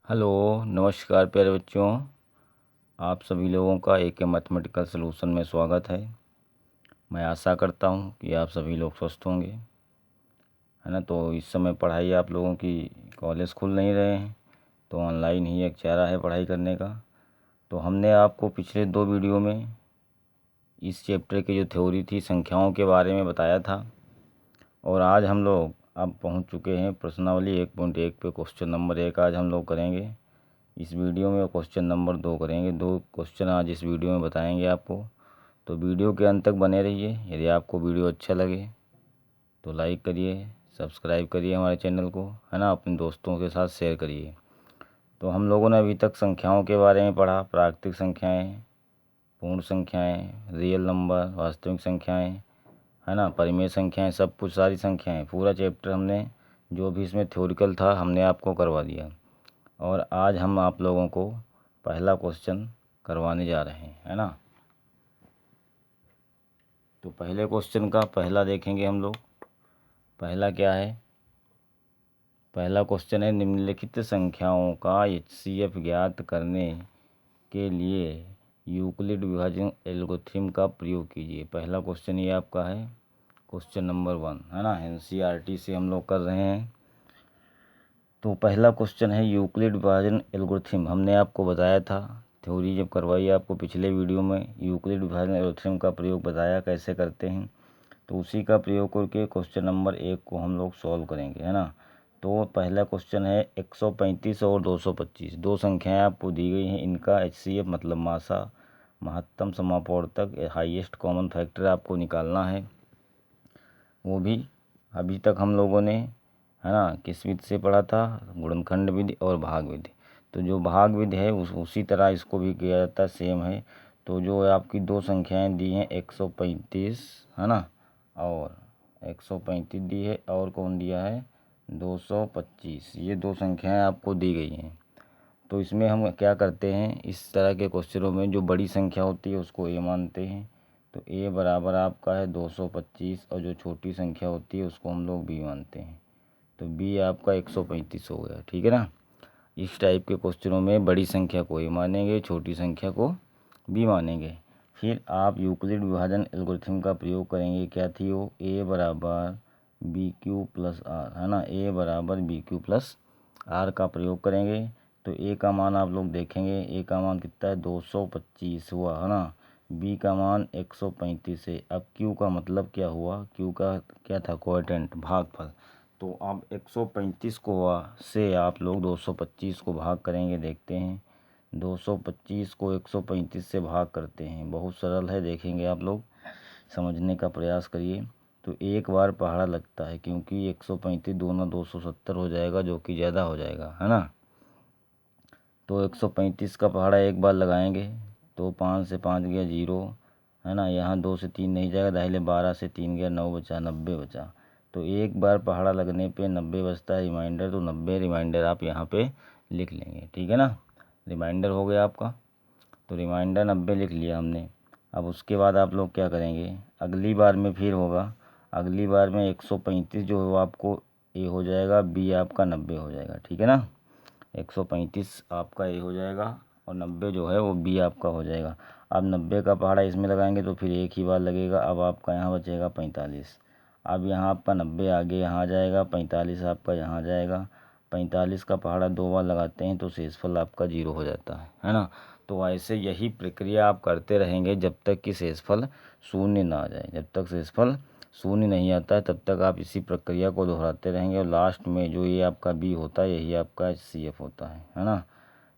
Hello, नमस्कार प्यारे बच्चों। आप सभी लोगों का एक मैथमेटिकल सलूशन में स्वागत है। मैं आशा करता हूँ कि आप सभी लोग स्वस्थ होंगे, है ना। तो इस समय पढ़ाई आप लोगों की कॉलेज खुल नहीं रहे हैं, तो ऑनलाइन ही एक चारा है पढ़ाई करने का। तो हमने आपको पिछले 2 वीडियो में इस चैप्टर की जो थ्योरी थी संख्याओं के बारे में बताया था, और आज हम लोग अब पहुँच चुके हैं प्रश्नावली 1.1 पे। क्वेश्चन नंबर 1 आज हम लोग करेंगे इस वीडियो में, क्वेश्चन नंबर 2 करेंगे। 2 क्वेश्चन आज इस वीडियो में बताएंगे आपको, तो वीडियो के अंत तक बने रहिए। यदि आपको वीडियो अच्छा लगे तो लाइक करिए, सब्सक्राइब करिए हमारे चैनल को, है ना। अपने दोस्तों के साथ शेयर करिए। तो हम लोगों ने अभी तक संख्याओं के बारे में पढ़ा, प्राकृतिक संख्याएँ, पूर्ण संख्याएँ, रियल नंबर, वास्तविक संख्याएँ, है ना, परिमेय संख्याएँ, सब कुछ सारी संख्याएँ, पूरा चैप्टर हमने जो भी इसमें थ्योरिकल था हमने आपको करवा दिया। और आज हम आप लोगों को पहला क्वेश्चन करवाने जा रहे हैं, है ना। तो पहले क्वेश्चन का पहला देखेंगे हम लोग। पहला क्या है? पहला क्वेश्चन है, निम्नलिखित संख्याओं का एचसीएफ ज्ञात करने के लिए यूक्लिड विभाजन एल्गोरिथ्म का प्रयोग कीजिए। पहला क्वेश्चन ये आपका है, क्वेश्चन नंबर 1, है ना। एनसीईआरटी से हम लोग कर रहे हैं। तो पहला क्वेश्चन है यूक्लिड विभाजन एल्गोरिथ्म। हमने आपको बताया था, थ्योरी जब करवाई आपको पिछले वीडियो में, यूक्लिड विभाजन एल्गोरिथ्म का प्रयोग बताया कैसे करते हैं। तो उसी का प्रयोग करके क्वेश्चन नंबर 1 को हम लोग सॉल्व करेंगे, है ना। तो पहला क्वेश्चन है 135 और 225, दो संख्याएं आपको दी गई हैं। इनका एचसीएफ मतलब मासा, महत्तम समापवर्तक, हाईएस्ट कॉमन फैक्टर आपको निकालना है। वो भी अभी तक हम लोगों ने, है ना, किस विधि से पढ़ा था? गुणनखंड विधि और भाग विधि। तो जो भाग विधि है उसी तरह इसको भी किया जाता है, सेम है। तो जो आपकी दो संख्याएं दी हैं 135, है ना, और 135 दी है, और कौन दिया है? 225। ये दो संख्याएं आपको दी गई हैं। तो इसमें हम क्या करते हैं, इस तरह के क्वेश्चनों में जो बड़ी संख्या होती है उसको ए मानते हैं। तो ए बराबर आपका है 225, और जो छोटी संख्या होती है उसको हम लोग बी मानते हैं। तो बी आपका 135 हो गया, ठीक है ना। इस टाइप के क्वेश्चनों में बड़ी संख्या को ए मानेंगे, छोटी संख्या को बी मानेंगे। फिर आप यूक्लिड विभाजन एल्गोरिथम का प्रयोग करेंगे। क्या थी वो? ए बराबर बी क्यू प्लस आर, है ना। ए बराबर बी क्यू प्लस आर का प्रयोग करेंगे। तो ए का मान आप लोग देखेंगे, ए का मान कितना है? 225 हुआ, है ना। बी का मान 135 है। अब क्यू का मतलब क्या हुआ? क्यू का क्या था? कोएफिशिएंट, भागफल। तो अब 135 को से आप लोग 225 को भाग करेंगे। देखते हैं, 225 को 135 से भाग करते हैं। बहुत सरल है, देखेंगे आप लोग, समझने का प्रयास करिए। तो एक बार पहाड़ा लगता है, क्योंकि 135 दूना 270 हो जाएगा, जो कि ज़्यादा हो जाएगा, है ना। तो 135 का पहाड़ा एक बार लगाएंगे तो 5 से 5 गया 0, है ना। यहाँ 2 से 3 नहीं जाएगा, दाहिने 12 से 3 गया 9 बचा, 90 बचा। तो एक बार पहाड़ा लगने पे 90 बचता है रिमाइंडर। तो 90 रिमाइंडर आप यहाँ पे लिख लेंगे, ठीक है ना। रिमाइंडर हो गया आपका। तो रिमाइंडर 90 लिख लिया हमने। अब उसके बाद आप लोग क्या करेंगे, अगली बार में फिर होगा। अगली बार में 135 जो है आपको ए हो जाएगा, बी आपका 90 हो जाएगा, ठीक है ना। 135 आपका ए हो जाएगा, और 90 जो है वो बी आपका हो जाएगा। अब 90 का पहाड़ा इसमें लगाएंगे तो फिर एक ही बार लगेगा। अब आपका यहाँ बचेगा 45। अब यहाँ आपका 90 आगे यहाँ आ जाएगा, 45 आपका यहाँ आ जाएगा। 45 का पहाड़ा 2 बार लगाते हैं तो शेषफल आपका 0 हो जाता है ना। तो ऐसे यही प्रक्रिया आप करते रहेंगे जब तक कि शेषफल शून्य ना आ जाए। जब तक शेषफल शून्य नहीं आता है तब तक आप इसी प्रक्रिया को दोहराते रहेंगे, और लास्ट में जो ये आपका बी होता है यही आपका एचसीएफ होता है ना।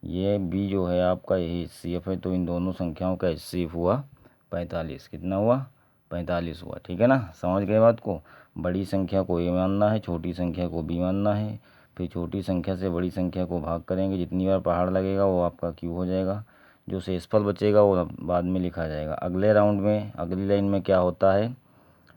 ये बी जो है आपका यही एचसीएफ है। तो इन दोनों संख्याओं का एचसीएफ हुआ 45। कितना हुआ? 45 हुआ, ठीक है ना। समझ गए बात को? बड़ी संख्या को ए मानना है, छोटी संख्या को बी मानना है। फिर छोटी संख्या से बड़ी संख्या को भाग करेंगे, जितनी बार पहाड़ लगेगा वो आपका क्यू हो जाएगा। जो शेषफल बचेगा वो बाद में लिखा जाएगा। अगले राउंड में, अगली लाइन में क्या होता है?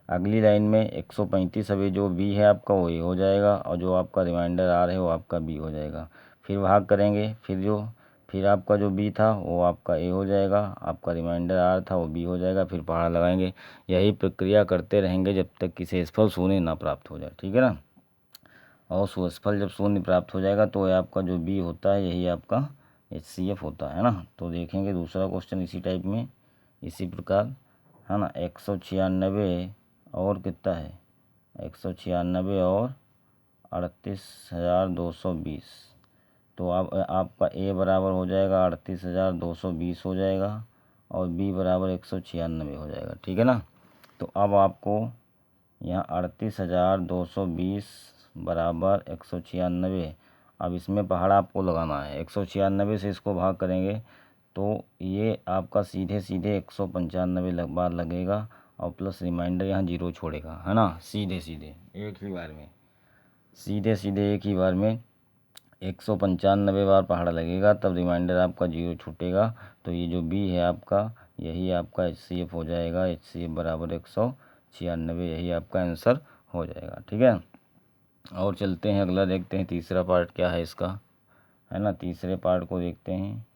अगली लाइन में 135 अभी जो बी है आपका वो ए हो जाएगा, और जो आपका रिमाइंडर आर है वो आपका बी हो जाएगा। फिर भाग करेंगे, फिर आपका जो बी था वो आपका ए हो जाएगा, आपका रिमाइंडर आर था वो बी हो जाएगा। फिर पहाड़ा लगाएंगे। यही प्रक्रिया करते रहेंगे जब तक कि शेषफल शून्य ना प्राप्त हो जाए, ठीक है ना। और शेषफल जब शून्य प्राप्त हो जाएगा तो ये आपका जो बी होता है यही आपका HCF होता है ना। तो देखेंगे दूसरा क्वेश्चन इसी टाइप में, इसी प्रकार है ना। 196 और कितना है, 196 और 38,220। तो अब आपका ए बराबर हो जाएगा 38,220 हो जाएगा और बी बराबर 196 हो जाएगा, ठीक है ना। तो अब आपको यहाँ 38,220 बराबर 196, अब इसमें पहाड़ा आपको लगाना है। 196 से इसको भाग करेंगे तो ये आपका सीधे सीधे 195 बार लगेगा और प्लस रिमाइंडर यहाँ जीरो छोड़ेगा, है ना। सीधे सीधे एक ही बार में, सीधे सीधे एक ही बार में 195 बार पहाड़ा लगेगा, तब रिमाइंडर आपका जीरो छूटेगा। तो ये जो बी है आपका, यही आपका HCF हो जाएगा। HCF बराबर 196, यही आपका आंसर हो जाएगा, ठीक है। और चलते हैं अगला देखते हैं, तीसरा पार्ट क्या है इसका, है ना। तीसरे पार्ट को देखते हैं।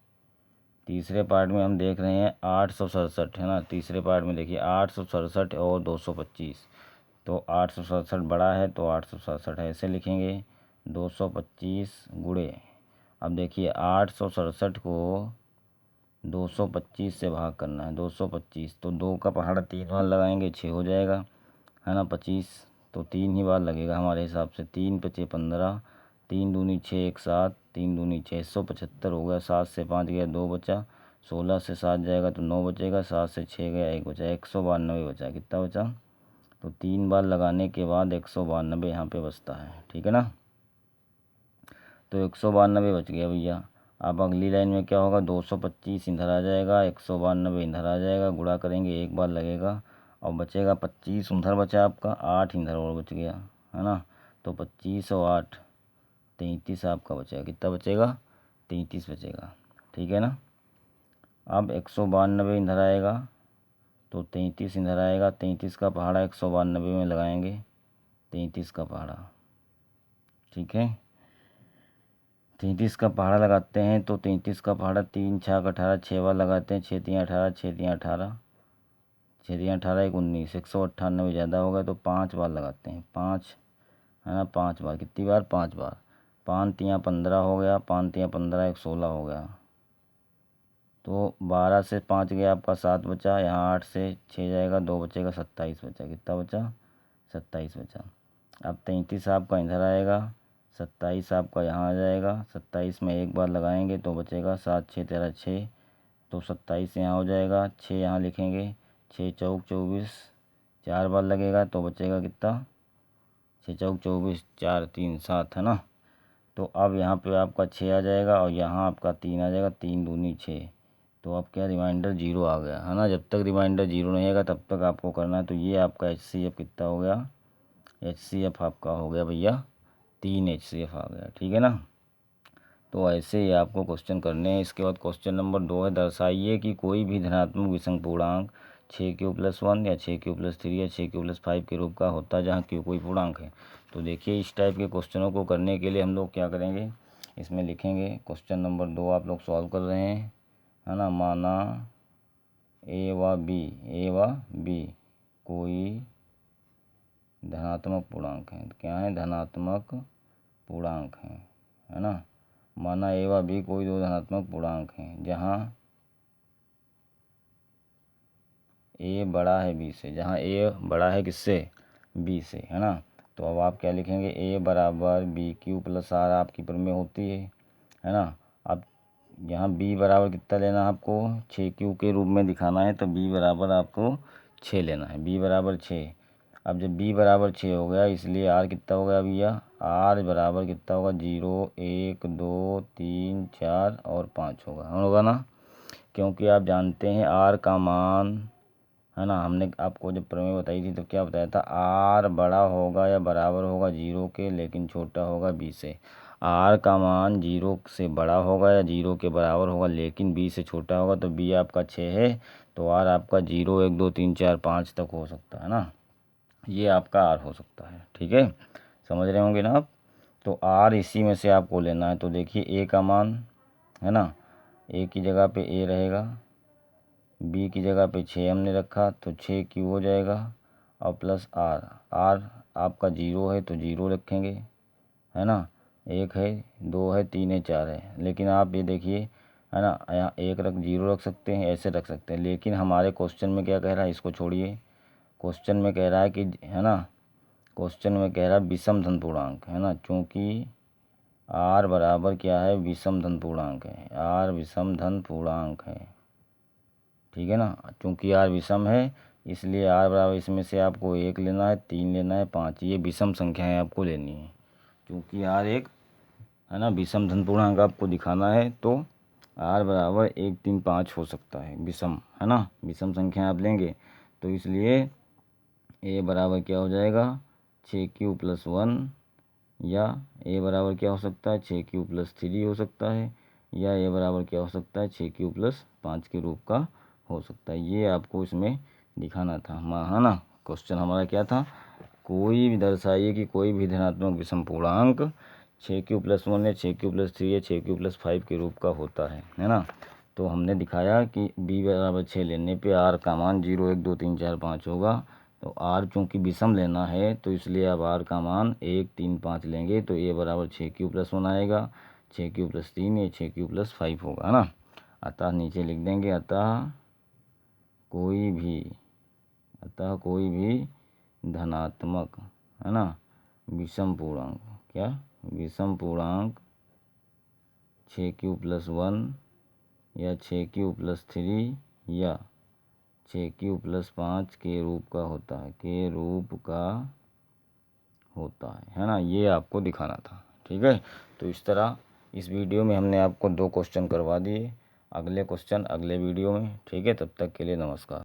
तीसरे पार्ट में हम देख रहे हैं 867, है ना। तीसरे पार्ट में देखिए 867 और 225। तो 867 बड़ा है तो 867 ऐसे लिखेंगे, 225 गुणे, अब देखिए 867 को 225 से भाग करना है, 225 तो 2 का पहाड़ा 3 बार लगाएंगे 6 हो जाएगा, है ना। 25 तो 3 ही बार लगेगा हमारे हिसाब से, 3 पचे 15, 3 दूनी 6 एक 7, 3 दूनी 675 हो गया। 7 से 5 गया 2 बचा, 16 से 7 जाएगा तो 9 बचेगा, 7 से 6 गया 1 बचा, 192 बचा। कितना बचा, तो 3 बार लगाने के बाद 192 यहाँ पे बचता है, ठीक है ना। तो 192 बच गया भैया। अब अगली लाइन में क्या होगा, 225 इधर आ जाएगा, 192 इधर आ जाएगा, गुणा करेंगे एक बार लगेगा और बचेगा 25 उधर बचा आपका, 8 इधर और बच गया, है ना। तो 25 और 8 33 आपका बचेगा। कितना बचेगा, 33 बचेगा, ठीक है ना। अब 192 इधर आएगा तो 33 इधर आएगा, 33 का पहाड़ा 192 में लगाएंगे, 33 का पहाड़ा, ठीक है। 33 का पहाड़ा लगाते हैं तो 33 का पहाड़ा 3 छः 18, 6 बार लगाते हैं, 6 3 18, 6 3 18, 6 3 18 1 19, 198 ज़्यादा हो गया तो 5 बार लगाते हैं, 5, है ना। 5 बार, कितनी बार, 5 बार। 5 3 15 हो गया, 5 3 15 1 16 हो गया। तो 12 से 5 गया आपका 7 बचा, यहाँ 8 से 6 जाएगा 2 बचेगा, 27 बचा। कितना बचा, 27 बचा। अब 33 आपका इधर आएगा, 27 आपका यहाँ आ जाएगा, 27 में एक बार लगाएंगे तो बचेगा 7 6 13 6, तो 27 यहाँ हो जाएगा, 6 यहाँ लिखेंगे, 6 चौक 24, 4 बार लगेगा तो बचेगा कितना, 6 चौक 24, 4 3 7, है ना। तो अब यहाँ पे आपका 6 आ जाएगा और यहाँ आपका 3 आ जाएगा, 3 दूनी 6, तो अब क्या रिमाइंडर जीरो आ गया, है ना। जब तक रिमाइंडर जीरो नहीं आएगा तब तक आपको करना है। तो ये आपका HCF कितना हो गया, HCF आपका हो गया भैया 3 HCF आ गया, ठीक है ना। तो ऐसे ही आपको क्वेश्चन करने हैं। इसके बाद क्वेश्चन नंबर 2 है, दर्शाइए कि कोई भी धनात्मक विषम पूर्णांक 6Q+1 या 6Q+3 या 6Q+5 के रूप का होता है जहाँ Q कोई पूर्णांक है। तो देखिए इस टाइप के क्वेश्चनों को करने के लिए हम लोग क्या करेंगे, इसमें लिखेंगे क्वेश्चन नंबर 2 आप लोग सॉल्व कर रहे हैं, है ना। माना ए व बी कोई धनात्मक पूर्णांक है, क्या है, धनात्मक पूर्णांक है ना। माना ए व बी कोई दो धनात्मक पूर्णांक हैं जहाँ ए बड़ा है बी से, जहाँ ए बड़ा है किससे, बी से, है ना। तो अब आप क्या लिखेंगे, ए बराबर BQ+R आपकी प्रमेय होती है ना। अब यहाँ बी बराबर कितना लेना है आपको, 6Q के रूप में दिखाना है तो बी बराबर आपको 6 लेना है, बी बराबर 6। अब जब बी बराबर 6 हो गया इसलिए आर कितना हो गया भैया, आर बराबर कितना होगा, 0 1 2 3 4 और 5 होगा ना। क्योंकि आप जानते हैं आर का मान, है ना, हमने आपको जब प्रमेय बताई थी तो क्या बताया था, आर बड़ा होगा या बराबर होगा 0 के लेकिन छोटा होगा बी से। आर का मान 0 से बड़ा होगा या 0 के बराबर होगा लेकिन बी से छोटा होगा, तो बी आपका 6 है तो आर आपका 0 1 2 3 4 5 तक हो सकता है ना। ये आपका आर हो सकता है, ठीक है, समझ रहे होंगे ना आप। तो आर इसी में से आपको लेना है। तो देखिए ए का मान, है ना, ए की जगह पे ए रहेगा, बी की जगह पे 6 हमने रखा तो 6Q हो जाएगा और प्लस आर, आर आपका 0 है तो 0 रखेंगे, है ना, 1 है, 2 है, 3 है, 4 है। लेकिन आप ये देखिए, है ना, यहाँ 1 0 रख सकते हैं, ऐसे रख सकते हैं। लेकिन हमारे क्वेश्चन में क्या कह रहा है, इसको छोड़िए। क्वेश्चन में कह रहा है कि, है ना, क्वेश्चन में कह रहा है विषम धन पूर्णांक, है ना, चूँकि आर बराबर क्या है, विषम धन पूर्णांक है। आर विषम धन पूर्णांक है, ठीक है ना। चूँकि आर विषम है इसलिए आर बराबर इसमें से आपको 1 लेना है, 3 लेना है, 5, ये विषम संख्याएं आपको लेनी है। क्योंकि आर एक, है ना, विषम धन पूर्णांक आपको दिखाना है, तो आर बराबर 1 3 5 हो सकता है विषम, है ना, विषम संख्या आप लेंगे। तो इसलिए ए बराबर क्या हो जाएगा, 6Q + 1, या ए बराबर क्या हो सकता है, 6Q + 3 हो सकता है, या ए बराबर क्या हो सकता है, 6Q + 5 के रूप का हो सकता है। ये आपको इसमें दिखाना था, है ना। क्वेश्चन हमारा क्या था, कोई भी दर्शाइए कि कोई भी धनात्मक विषम पूर्णांक 6Q + 1 या 6Q + 3 या 6Q + 5 के रूप का होता है ना। तो हमने दिखाया कि b बराबर 6 लेने पे r का मान 0 1 2 3 4 5 होगा। तो r चूँकि विषम लेना है तो इसलिए अब r का मान 1 3 5 लेंगे, तो a बराबर 6Q + 1 आएगा, 6Q + 3 या 6Q + 5 होगा, है ना। अतः नीचे लिख देंगे, अतः कोई भी धनात्मक, है ना, विषम पूर्णांक, क्या, विषम पूर्णांक 6Q + 1 या 6Q + 3 या 6Q + 5 के रूप का होता है ना। ये आपको दिखाना था, ठीक है। तो इस तरह इस वीडियो में हमने आपको 2 क्वेश्चन करवा दिए। अगले क्वेश्चन अगले वीडियो में, ठीक है। तब तक के लिए नमस्कार।